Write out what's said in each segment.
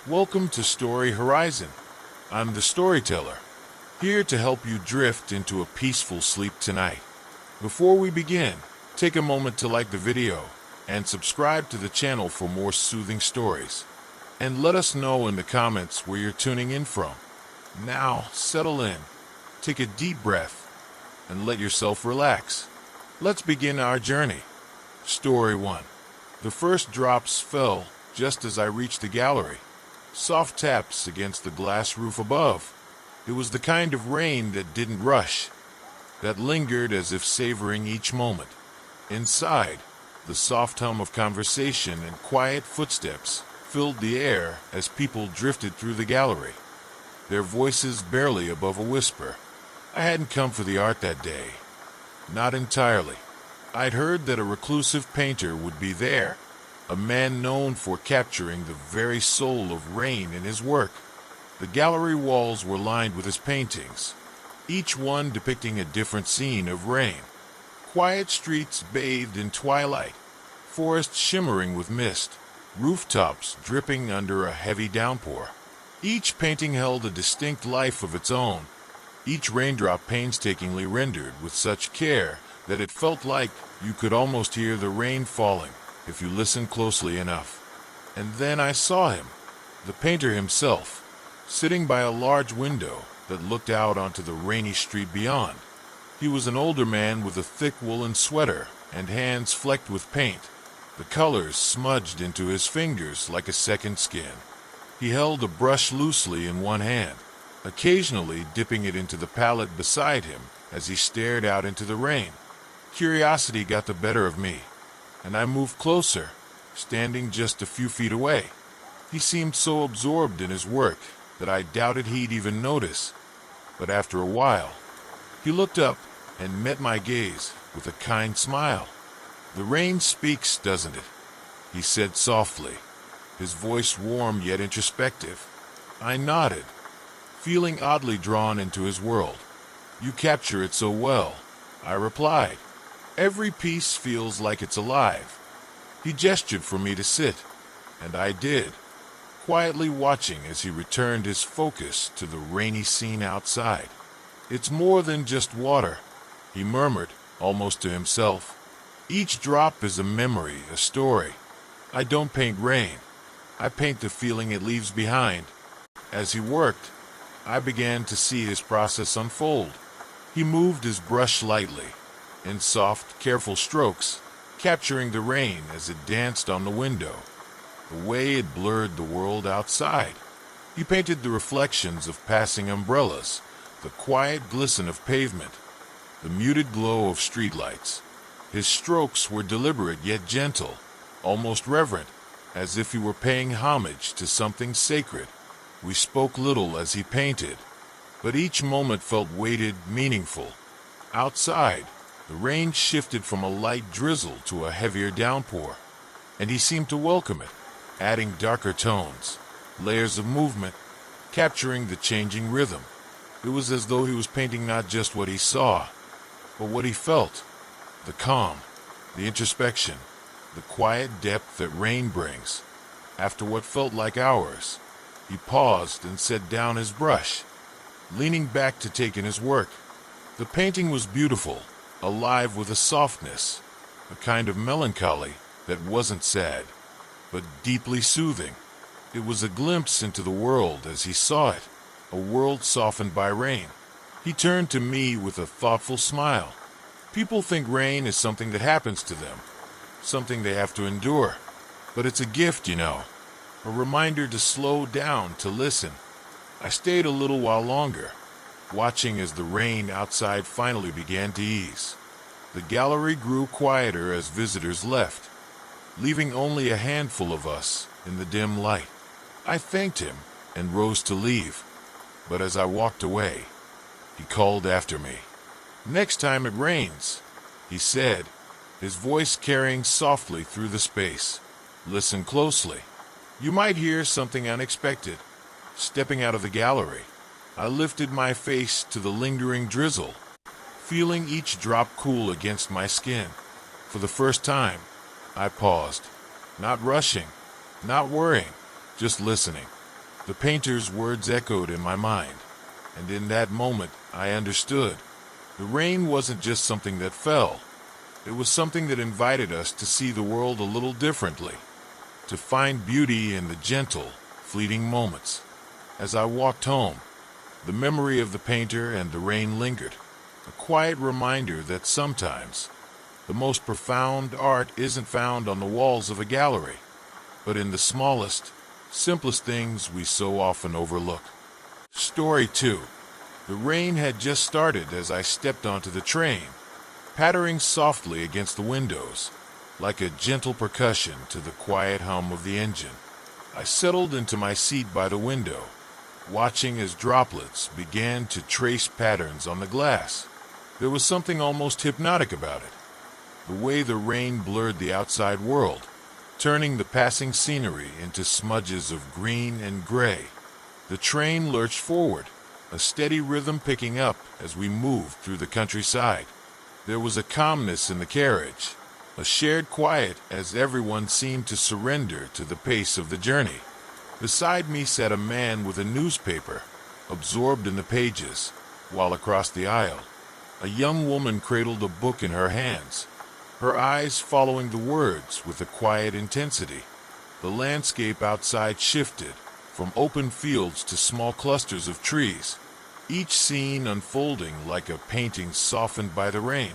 Welcome to Story Horizon. I'm the storyteller, here to help you drift into a peaceful sleep tonight. Before we begin, take a moment to like the video and subscribe to the channel for more soothing stories. And let us know in the comments where you're tuning in from. Now, settle in, take a deep breath, and let yourself relax. Let's begin our journey. Story 1. The first drops fell just as I reached the gallery. Soft taps against the glass roof above. It was the kind of rain that didn't rush, that lingered as if savoring each moment. Inside, the soft hum of conversation and quiet footsteps filled the air as people drifted through the gallery, their voices barely above a whisper. I hadn't come for the art that day. Not entirely. I'd heard that a reclusive painter would be there, a man known for capturing the very soul of rain in his work. The gallery walls were lined with his paintings, each one depicting a different scene of rain. Quiet streets bathed in twilight, forests shimmering with mist, rooftops dripping under a heavy downpour. Each painting held a distinct life of its own, each raindrop painstakingly rendered with such care that it felt like you could almost hear the rain falling if you listened closely enough. And then I saw him, the painter himself, sitting by a large window that looked out onto the rainy street beyond. He was an older man with a thick woolen sweater and hands flecked with paint, the colors smudged into his fingers like a second skin. He held a brush loosely in one hand, occasionally dipping it into the palette beside him as he stared out into the rain. Curiosity got the better of me, and I moved closer, standing just a few feet away. He seemed so absorbed in his work that I doubted he'd even notice. But after a while, he looked up and met my gaze with a kind smile. "The rain speaks, doesn't it?" he said softly, his voice warm yet introspective. I nodded, feeling oddly drawn into his world. "You capture it so well," I replied. "Every piece feels like it's alive." He gestured for me to sit, and I did, quietly watching as he returned his focus to the rainy scene outside. "It's more than just water," he murmured, almost to himself. "Each drop is a memory, a story. I don't paint rain. I paint the feeling it leaves behind." As he worked, I began to see his process unfold. He moved his brush lightly, in soft, careful strokes, capturing the rain as it danced on the window, the way it blurred the world outside. He painted the reflections of passing umbrellas, the quiet glisten of pavement, the muted glow of streetlights. His strokes were deliberate yet gentle, almost reverent, as if he were paying homage to something sacred. We spoke little as he painted, but each moment felt weighted, meaningful. Outside, the rain shifted from a light drizzle to a heavier downpour, and he seemed to welcome it, adding darker tones, layers of movement, capturing the changing rhythm. It was as though he was painting not just what he saw, but what he felt. The calm, the introspection, the quiet depth that rain brings. After what felt like hours, he paused and set down his brush, leaning back to take in his work. The painting was beautiful, alive with a softness, a kind of melancholy that wasn't sad, but deeply soothing. It was a glimpse into the world as he saw it, a world softened by rain. He turned to me with a thoughtful smile. "People think rain is something that happens to them, something they have to endure. But it's a gift, you know, a reminder to slow down, to listen." I stayed a little while longer, watching as the rain outside finally began to ease. The gallery grew quieter as visitors left, leaving only a handful of us in the dim light. I thanked him and rose to leave, but as I walked away, he called after me. "Next time it rains," he said, his voice carrying softly through the space. "Listen closely. You might hear something unexpected." Stepping out of the gallery, I lifted my face to the lingering drizzle, feeling each drop cool against my skin. For the first time, I paused, not rushing, not worrying, just listening. The painter's words echoed in my mind, and in that moment I understood. The rain wasn't just something that fell. It was something that invited us to see the world a little differently, to find beauty in the gentle, fleeting moments. As I walked home, the memory of the painter and the rain lingered, a quiet reminder that sometimes the most profound art isn't found on the walls of a gallery, but in the smallest, simplest things we so often overlook. Story 2. The rain had just started as I stepped onto the train, pattering softly against the windows, like a gentle percussion to the quiet hum of the engine. I settled into my seat by the window, watching as droplets began to trace patterns on the glass. There was something almost hypnotic about it, the way the rain blurred the outside world, turning the passing scenery into smudges of green and gray. The train lurched forward, a steady rhythm picking up as we moved through the countryside. There was a calmness in the carriage, a shared quiet as everyone seemed to surrender to the pace of the journey. Beside me sat a man with a newspaper, absorbed in the pages, while across the aisle, a young woman cradled a book in her hands, her eyes following the words with a quiet intensity. The landscape outside shifted, from open fields to small clusters of trees, each scene unfolding like a painting softened by the rain.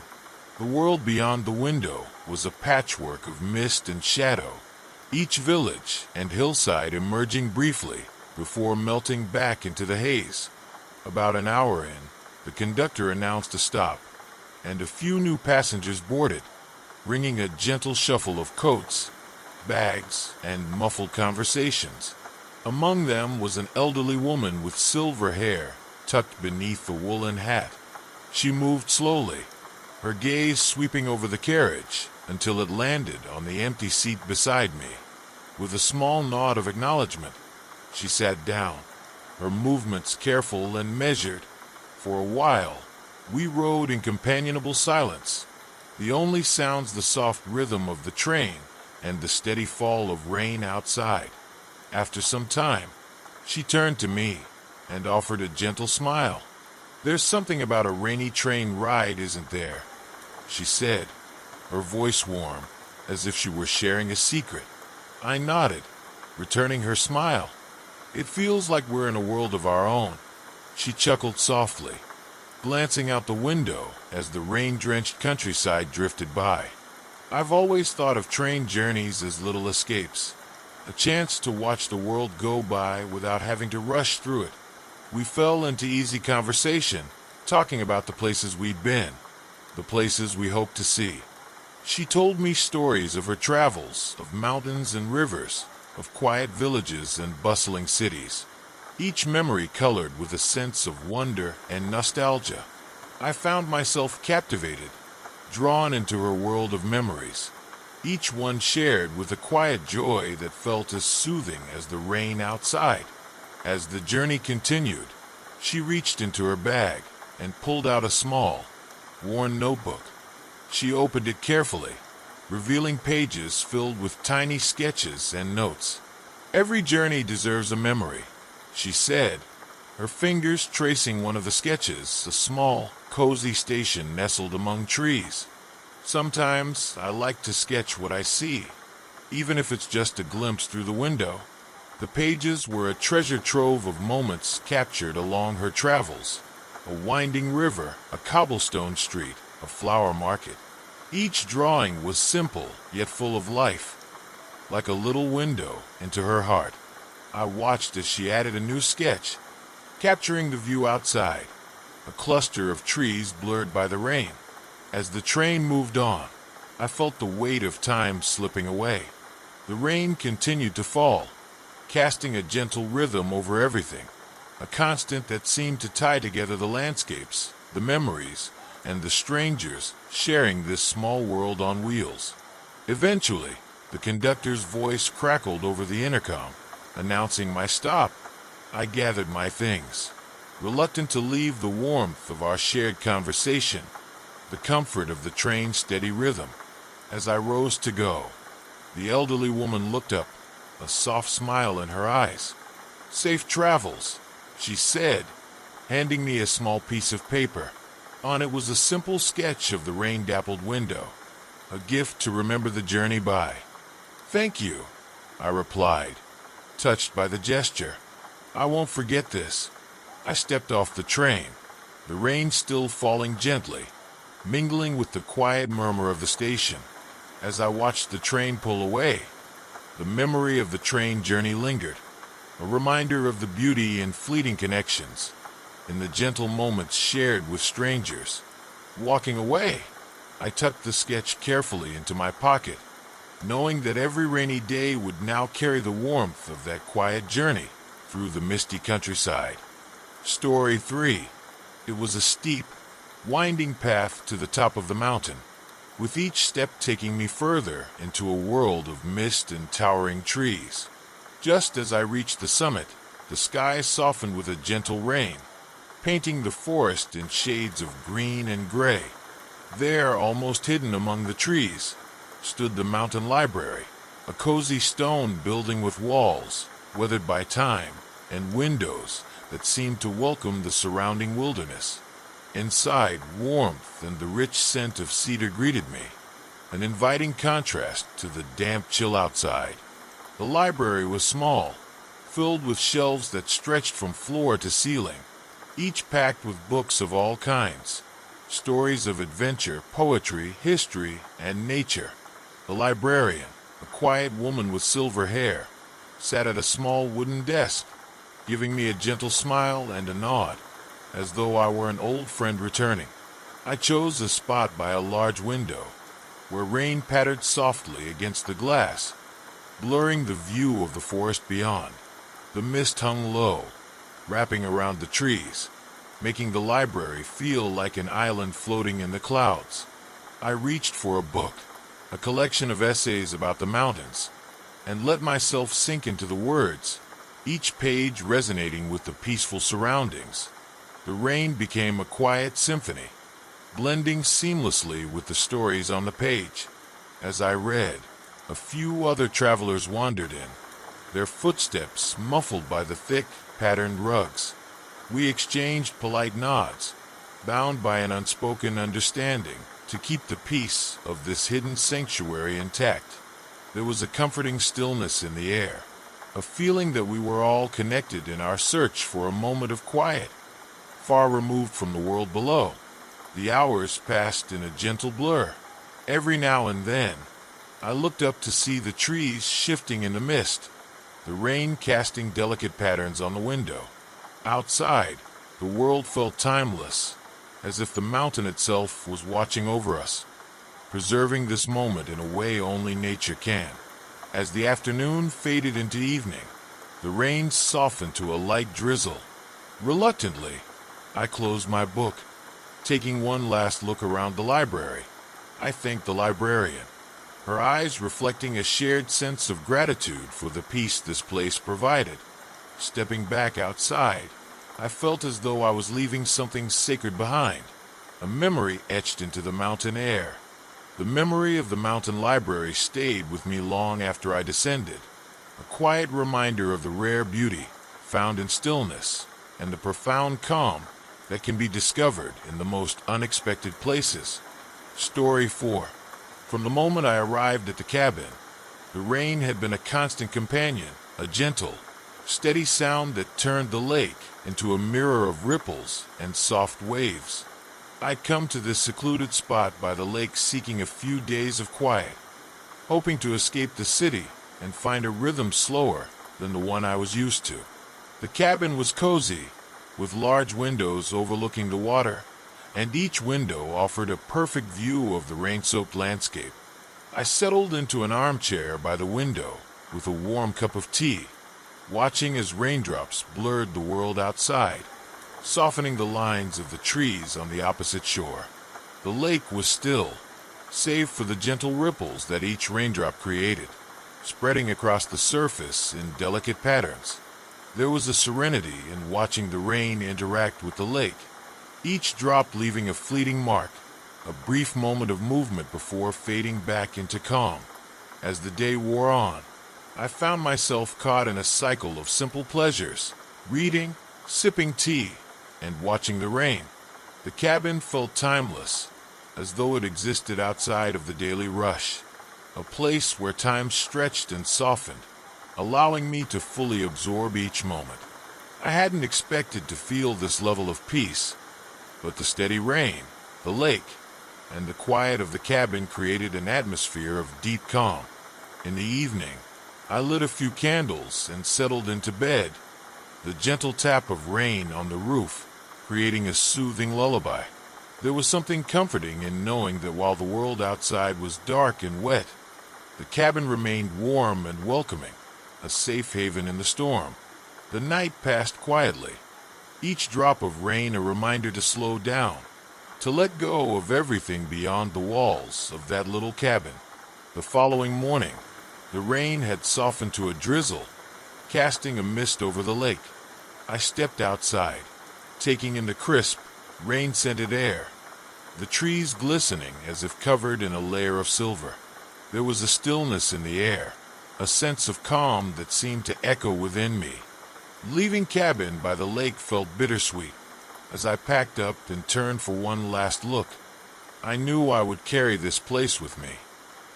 The world beyond the window was a patchwork of mist and shadow, each village and hillside emerging briefly before melting back into the haze. About an hour in, the conductor announced a stop, and a few new passengers boarded, ringing a gentle shuffle of coats, bags, and muffled conversations. Among them was an elderly woman with silver hair tucked beneath a woolen hat. She moved slowly, her gaze sweeping over the carriage until it landed on the empty seat beside me. With a small nod of acknowledgement, she sat down, her movements careful and measured. For a while, we rode in companionable silence, the only sounds the soft rhythm of the train and the steady fall of rain outside. After some time, she turned to me and offered a gentle smile. "There's something about a rainy train ride, isn't there?" she said, her voice warm, as if she were sharing a secret. I nodded, returning her smile. "It feels like we're in a world of our own." She chuckled softly, glancing out the window as the rain-drenched countryside drifted by. "I've always thought of train journeys as little escapes, a chance to watch the world go by without having to rush through it." We fell into easy conversation, talking about the places we'd been, the places we hoped to see. She told me stories of her travels, of mountains and rivers, of quiet villages and bustling cities, each memory colored with a sense of wonder and nostalgia. I found myself captivated, drawn into her world of memories, each one shared with a quiet joy that felt as soothing as the rain outside. As the journey continued, she reached into her bag and pulled out a small, worn notebook. She opened it carefully, revealing pages filled with tiny sketches and notes. "Every journey deserves a memory," she said, her fingers tracing one of the sketches, a small, cozy station nestled among trees. "Sometimes I like to sketch what I see, even if it's just a glimpse through the window." The pages were a treasure trove of moments captured along her travels. A winding river, a cobblestone street, a flower market. Each drawing was simple, yet full of life, like a little window into her heart. I watched as she added a new sketch, capturing the view outside, a cluster of trees blurred by the rain. As the train moved on, I felt the weight of time slipping away. The rain continued to fall, casting a gentle rhythm over everything, a constant that seemed to tie together the landscapes, the memories, and the strangers sharing this small world on wheels. Eventually, the conductor's voice crackled over the intercom, announcing my stop. I gathered my things, reluctant to leave the warmth of our shared conversation, the comfort of the train's steady rhythm. As I rose to go, the elderly woman looked up, a soft smile in her eyes. "Safe travels," she said, handing me a small piece of paper. On it was a simple sketch of the rain-dappled window, a gift to remember the journey by. "Thank you," I replied, touched by the gesture. "I won't forget this." I stepped off the train, the rain still falling gently, mingling with the quiet murmur of the station. As I watched the train pull away, the memory of the train journey lingered, a reminder of the beauty in fleeting connections, in the gentle moments shared with strangers. Walking away, I tucked the sketch carefully into my pocket, knowing that every rainy day would now carry the warmth of that quiet journey through the misty countryside. Story 3. It was a steep, winding path to the top of the mountain, with each step taking me further into a world of mist and towering trees. Just as I reached the summit, the sky softened with a gentle rain, painting the forest in shades of green and gray. There, almost hidden among the trees, stood the mountain library, a cozy stone building with walls, weathered by time, and windows that seemed to welcome the surrounding wilderness. Inside, warmth and the rich scent of cedar greeted me, an inviting contrast to the damp chill outside. The library was small, filled with shelves that stretched from floor to ceiling, each packed with books of all kinds, stories of adventure, poetry, history, and nature. The librarian, a quiet woman with silver hair, sat at a small wooden desk, giving me a gentle smile and a nod, as though I were an old friend returning. I chose a spot by a large window, where rain pattered softly against the glass, blurring the view of the forest beyond. The mist hung low, wrapping around the trees, making the library feel like an island floating in the clouds. I reached for a book, a collection of essays about the mountains, and let myself sink into the words, each page resonating with the peaceful surroundings. The rain became a quiet symphony, blending seamlessly with the stories on the page. As I read, a few other travelers wandered in, their footsteps muffled by the thick, patterned rugs. We exchanged polite nods, bound by an unspoken understanding to keep the peace of this hidden sanctuary intact. There was a comforting stillness in the air, a feeling that we were all connected in our search for a moment of quiet, far removed from the world below. The hours passed in a gentle blur. Every now and then, I looked up to see the trees shifting in the mist, the rain casting delicate patterns on the window. Outside, the world felt timeless, as if the mountain itself was watching over us, preserving this moment in a way only nature can. As the afternoon faded into evening, the rain softened to a light drizzle. Reluctantly, I closed my book, taking one last look around the library. I thanked the librarian, her eyes reflecting a shared sense of gratitude for the peace this place provided. Stepping back outside, I felt as though I was leaving something sacred behind, a memory etched into the mountain air. The memory of the mountain library stayed with me long after I descended, a quiet reminder of the rare beauty found in stillness and the profound calm that can be discovered in the most unexpected places. Story 4. From the moment I arrived at the cabin, the rain had been a constant companion, a gentle, steady sound that turned the lake into a mirror of ripples and soft waves. I'd come to this secluded spot by the lake seeking a few days of quiet, hoping to escape the city and find a rhythm slower than the one I was used to. The cabin was cozy, with large windows overlooking the water, and each window offered a perfect view of the rain-soaked landscape. I settled into an armchair by the window with a warm cup of tea, watching as raindrops blurred the world outside, softening the lines of the trees on the opposite shore. The lake was still, save for the gentle ripples that each raindrop created, spreading across the surface in delicate patterns. There was a serenity in watching the rain interact with the lake, each drop leaving a fleeting mark, a brief moment of movement before fading back into calm. As the day wore on, I found myself caught in a cycle of simple pleasures, reading, sipping tea, and watching the rain. The cabin felt timeless, as though it existed outside of the daily rush, a place where time stretched and softened, allowing me to fully absorb each moment. I hadn't expected to feel this level of peace, but the steady rain, the lake, and the quiet of the cabin created an atmosphere of deep calm. In the evening, I lit a few candles and settled into bed, the gentle tap of rain on the roof creating a soothing lullaby. There was something comforting in knowing that while the world outside was dark and wet, the cabin remained warm and welcoming, a safe haven in the storm. The night passed quietly, each drop of rain a reminder to slow down, to let go of everything beyond the walls of that little cabin. The following morning, the rain had softened to a drizzle, casting a mist over the lake. I stepped outside, taking in the crisp, rain-scented air, the trees glistening as if covered in a layer of silver. There was a stillness in the air, a sense of calm that seemed to echo within me. Leaving cabin by the lake felt bittersweet. As I packed up and turned for one last look, I knew I would carry this place with me,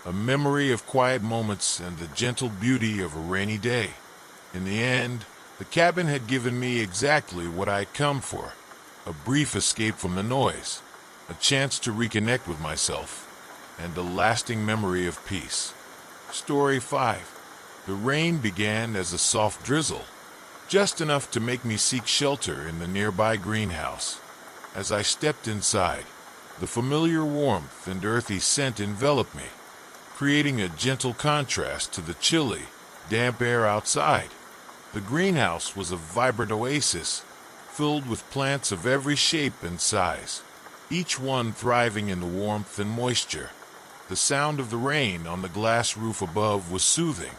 a memory of quiet moments and the gentle beauty of a rainy day. In the end, the cabin had given me exactly what I had come for, a brief escape from the noise, a chance to reconnect with myself, and a lasting memory of peace. Story 5. The rain began as a soft drizzle, just enough to make me seek shelter in the nearby greenhouse. As I stepped inside, the familiar warmth and earthy scent enveloped me, creating a gentle contrast to the chilly, damp air outside. The greenhouse was a vibrant oasis, filled with plants of every shape and size, each one thriving in the warmth and moisture. The sound of the rain on the glass roof above was soothing,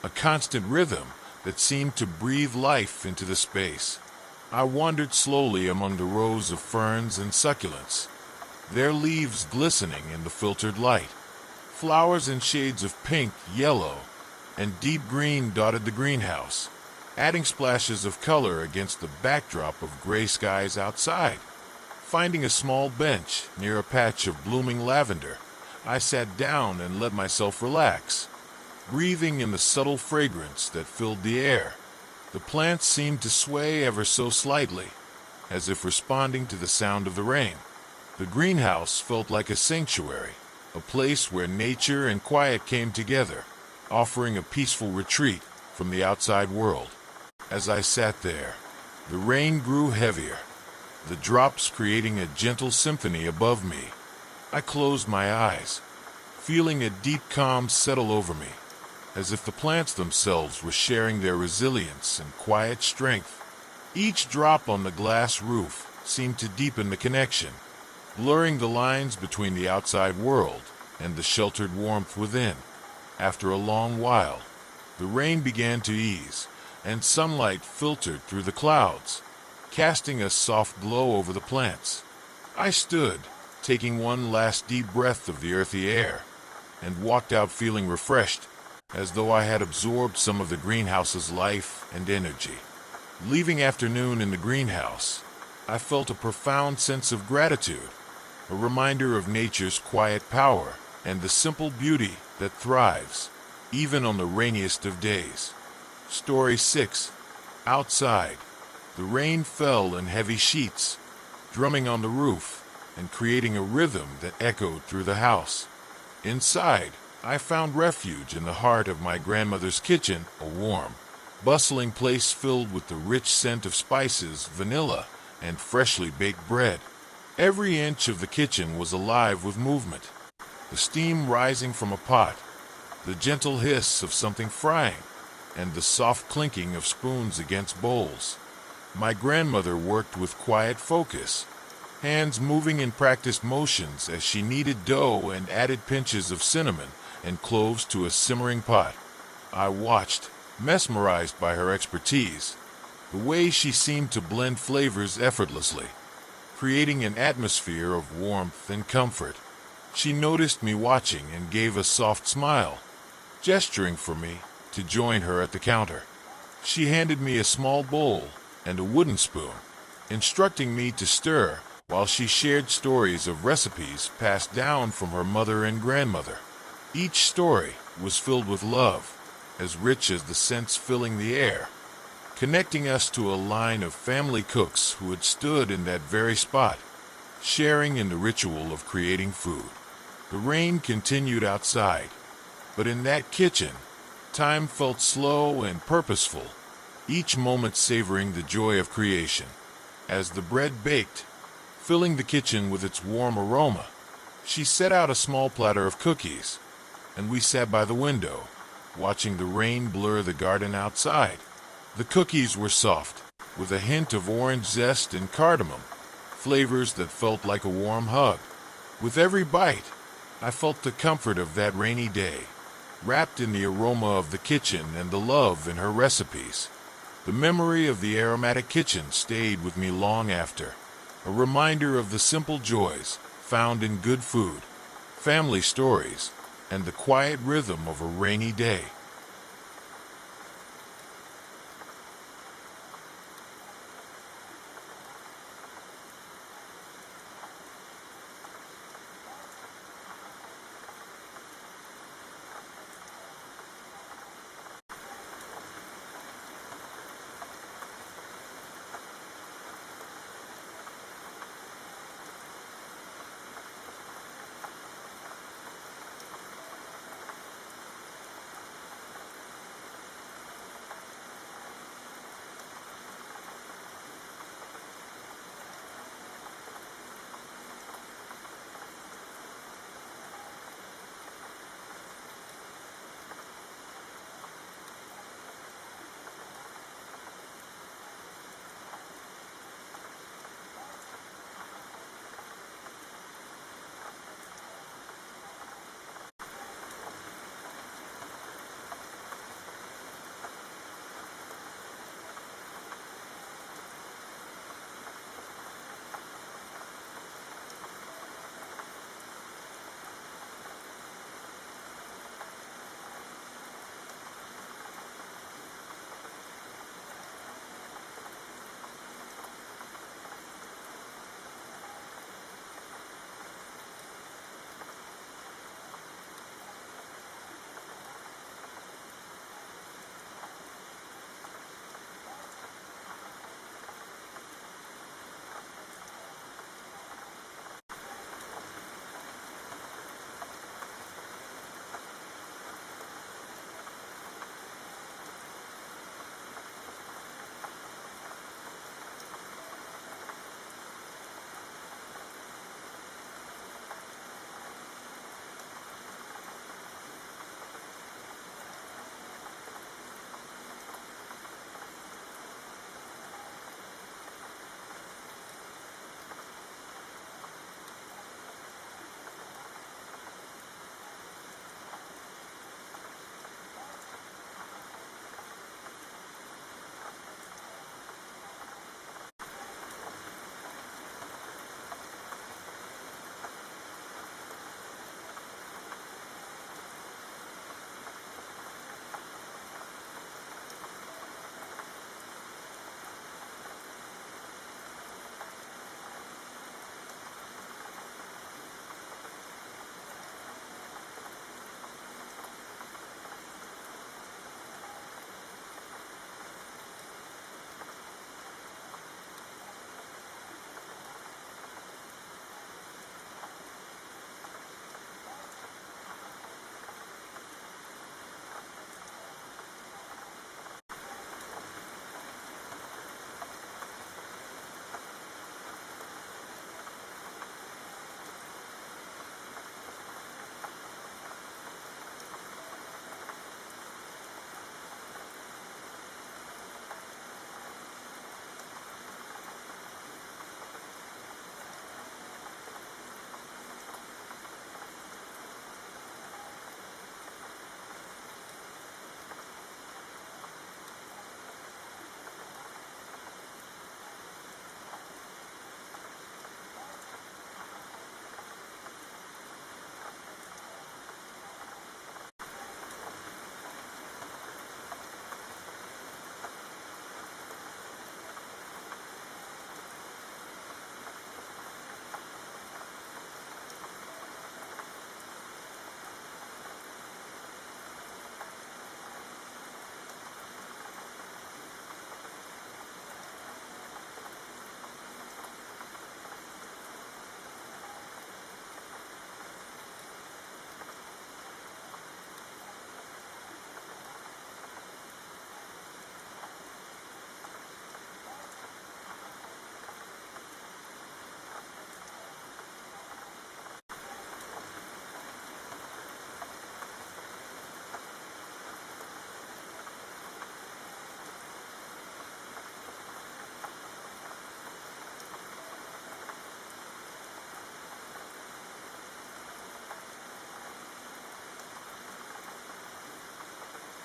a constant rhythm that seemed to breathe life into the space. I wandered slowly among the rows of ferns and succulents, their leaves glistening in the filtered light. Flowers in shades of pink, yellow, and deep green dotted the greenhouse, adding splashes of color against the backdrop of gray skies outside. Finding a small bench near a patch of blooming lavender, I sat down and let myself relax, breathing in the subtle fragrance that filled the air. The plants seemed to sway ever so slightly, as if responding to the sound of the rain. The greenhouse felt like a sanctuary, a place where nature and quiet came together, offering a peaceful retreat from the outside world. As I sat there, the rain grew heavier, the drops creating a gentle symphony above me. I closed my eyes, feeling a deep calm settle over me, as if the plants themselves were sharing their resilience and quiet strength. Each drop on the glass roof seemed to deepen the connection, blurring the lines between the outside world and the sheltered warmth within. After a long while, the rain began to ease, and sunlight filtered through the clouds, casting a soft glow over the plants. I stood, taking one last deep breath of the earthy air, and walked out feeling refreshed, as though I had absorbed some of the greenhouse's life and energy. Leaving afternoon in the greenhouse, I felt a profound sense of gratitude, a reminder of nature's quiet power and the simple beauty that thrives, even on the rainiest of days. Story 6. Outside, the rain fell in heavy sheets, drumming on the roof and creating a rhythm that echoed through the house. Inside, I found refuge in the heart of my grandmother's kitchen, a warm, bustling place filled with the rich scent of spices, vanilla, and freshly baked bread. Every inch of the kitchen was alive with movement, the steam rising from a pot, the gentle hiss of something frying, and the soft clinking of spoons against bowls. My grandmother worked with quiet focus, hands moving in practiced motions as she kneaded dough and added pinches of cinnamon and cloves to a simmering pot. I watched, mesmerized by her expertise, the way she seemed to blend flavors effortlessly, creating an atmosphere of warmth and comfort. She noticed me watching and gave a soft smile, gesturing for me to to join her at the counter. She handed me a small bowl and a wooden spoon, instructing me to stir while she shared stories of recipes passed down from her mother and grandmother. Each story was filled with love, as rich as the scents filling the air, connecting us to a line of family cooks who had stood in that very spot, sharing in the ritual of creating food. The rain continued outside, but in that kitchen, time felt slow and purposeful, each moment savoring the joy of creation. As the bread baked, filling the kitchen with its warm aroma, she set out a small platter of cookies, and we sat by the window, watching the rain blur the garden outside. The cookies were soft, with a hint of orange zest and cardamom, flavors that felt like a warm hug. With every bite, I felt the comfort of that rainy day, wrapped in the aroma of the kitchen and the love in her recipes. The memory of the aromatic kitchen stayed with me long after, a reminder of the simple joys found in good food, family stories, and the quiet rhythm of a rainy day.